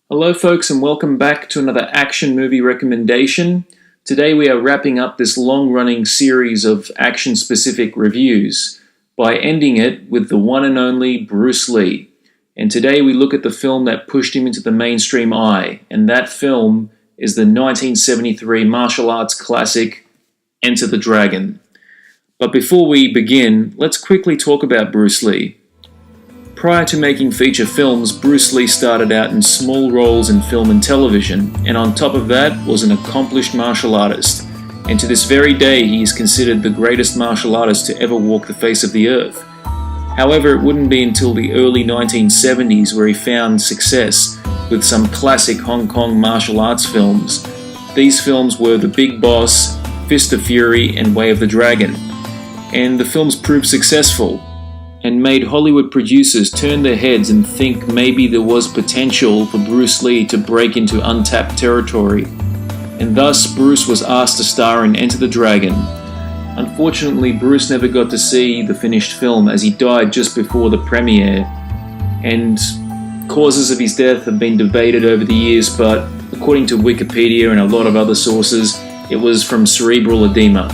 Hello folks and welcome back to another action movie recommendation. Today we are wrapping up this long-running series of action-specific reviews by ending it with the one and only Bruce Lee. And today we look at the film that pushed him into the mainstream eye, and that film is the 1973 martial arts classic Enter the Dragon. But before we begin, let's quickly talk about Bruce Lee. Prior to making feature films, Bruce Lee started out in small roles in film and television, and on top of that was an accomplished martial artist. And to this very day, he is considered the greatest martial artist to ever walk the face of the earth. However, it wouldn't be until the early 1970s where he found success with some classic Hong Kong martial arts films. These films were The Big Boss, Fist of Fury, and Way of the Dragon. And the films proved successful, and made Hollywood producers turn their heads and think maybe there was potential for Bruce Lee to break into untapped territory. And thus, Bruce was asked to star in Enter the Dragon. Unfortunately, Bruce never got to see the finished film as he died just before the premiere, and causes of his death have been debated over the years, but according to Wikipedia and a lot of other sources, it was from cerebral edema.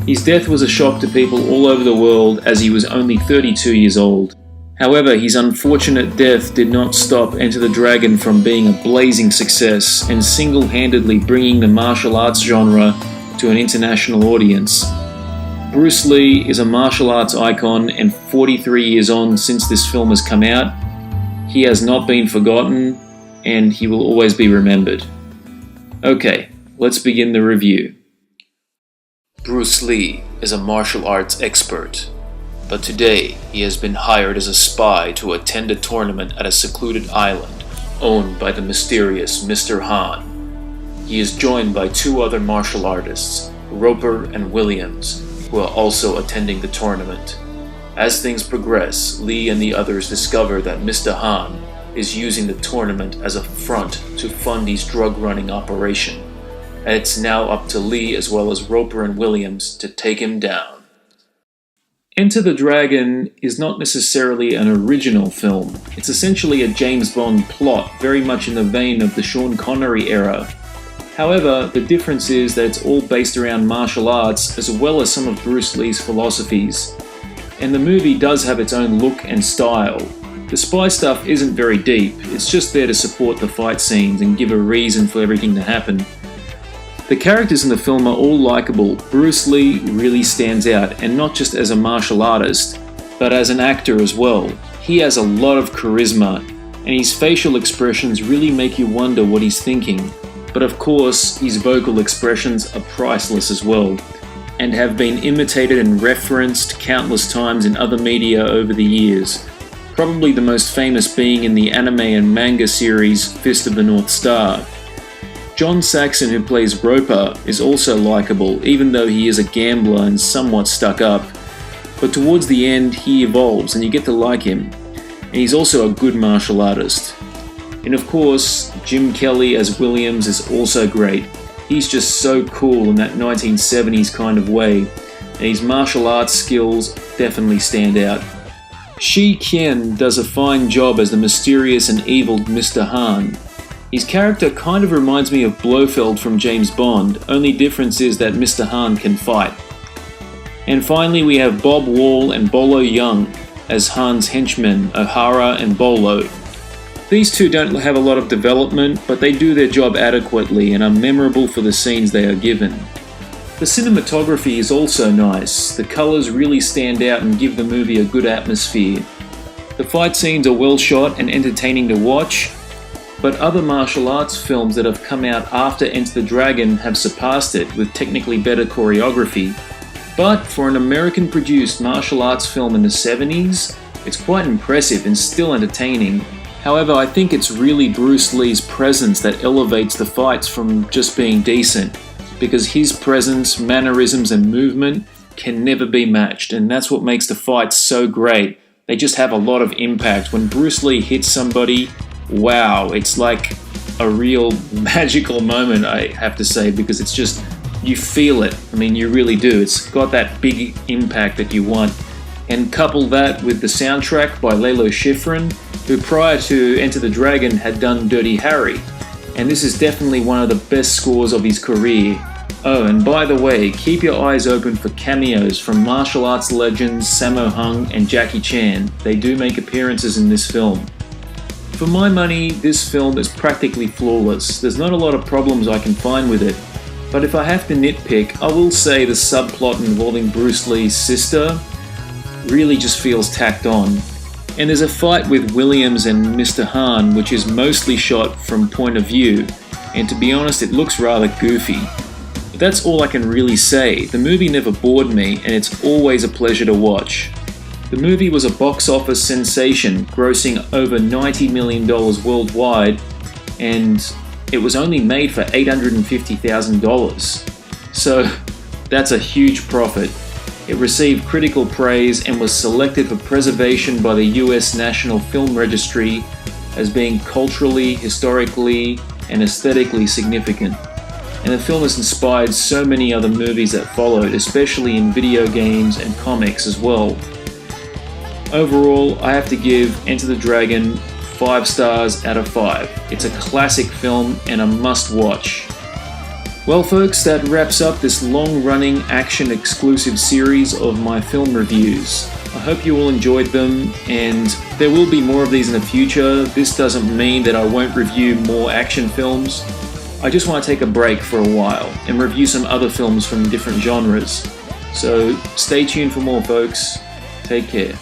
His death was a shock to people all over the world as he was only 32 years old. However, his unfortunate death did not stop Enter the Dragon from being a blazing success and single-handedly bringing the martial arts genre to an international audience. Bruce Lee is a martial arts icon, and 43 years on since this film has come out, he has not been forgotten and he will always be remembered. Okay, let's begin the review. Bruce Lee is a martial arts expert, but today he has been hired as a spy to attend a tournament at a secluded island owned by the mysterious Mr. Han. He is joined by two other martial artists, Roper and Williams, who are also attending the tournament. As things progress, Lee and the others discover that Mr. Han is using the tournament as a front to fund his drug-running operation, and it's now up to Lee as well as Roper and Williams to take him down. Enter the Dragon is not necessarily an original film. It's essentially a James Bond plot, very much in the vein of the Sean Connery era. However, the difference is that it's all based around martial arts as well as some of Bruce Lee's philosophies. And the movie does have its own look and style. The spy stuff isn't very deep, it's just there to support the fight scenes and give a reason for everything to happen. The characters in the film are all likable. Bruce Lee really stands out, and not just as a martial artist, but as an actor as well. He has a lot of charisma, and his facial expressions really make you wonder what he's thinking. But of course, his vocal expressions are priceless as well, and have been imitated and referenced countless times in other media over the years. Probably the most famous being in the anime and manga series Fist of the North Star. John Saxon, who plays Roper, is also likable, even though he is a gambler and somewhat stuck up. But towards the end, he evolves and you get to like him. And he's also a good martial artist. And of course, Jim Kelly as Williams is also great. He's just so cool in that 1970s kind of way, and his martial arts skills definitely stand out. Shi Qian does a fine job as the mysterious and evil Mr. Han. His character kind of reminds me of Blofeld from James Bond, only difference is that Mr. Han can fight. And finally we have Bob Wall and Bolo Young as Han's henchmen, O'Hara and Bolo. These two don't have a lot of development, but they do their job adequately and are memorable for the scenes they are given. The cinematography is also nice. The colours really stand out and give the movie a good atmosphere. The fight scenes are well shot and entertaining to watch, but other martial arts films that have come out after Enter the Dragon have surpassed it with technically better choreography. But for an American-produced martial arts film in the 70s, it's quite impressive and still entertaining. However, I think it's really Bruce Lee's presence that elevates the fights from just being decent, because his presence, mannerisms and movement can never be matched, and that's what makes the fights so great. They just have a lot of impact. When Bruce Lee hits somebody, wow, it's like a real magical moment, I have to say, because it's just, you feel it. I mean, you really do. It's got that big impact that you want. and couple that with the soundtrack by Lalo Schifrin, who prior to Enter the Dragon had done Dirty Harry, and this is definitely one of the best scores of his career. Oh, and by the way, keep your eyes open for cameos from martial arts legends Sammo Hung and Jackie Chan. They do make appearances in this film. For my money, this film is practically flawless. There's not a lot of problems I can find with it, but if I have to nitpick, I will say the subplot involving Bruce Lee's sister really just feels tacked on. And there's a fight with Williams and Mr. Han, which is mostly shot from point of view, and to be honest, it looks rather goofy. But that's all I can really say. The movie never bored me, and it's always a pleasure to watch. The movie was a box office sensation, grossing over $90 million worldwide, and it was only made for $850,000. So that's a huge profit. It received critical praise and was selected for preservation by the US National Film Registry as being culturally, historically, and aesthetically significant. And the film has inspired so many other movies that followed, especially in video games and comics as well. Overall, I have to give Enter the Dragon 5 stars out of 5. It's a classic film and a must-watch. Well folks, that wraps up this long-running action-exclusive series of my film reviews. I hope you all enjoyed them, and there will be more of these in the future. This doesn't mean that I won't review more action films. I just want to take a break for a while and review some other films from different genres. So stay tuned for more folks. Take care.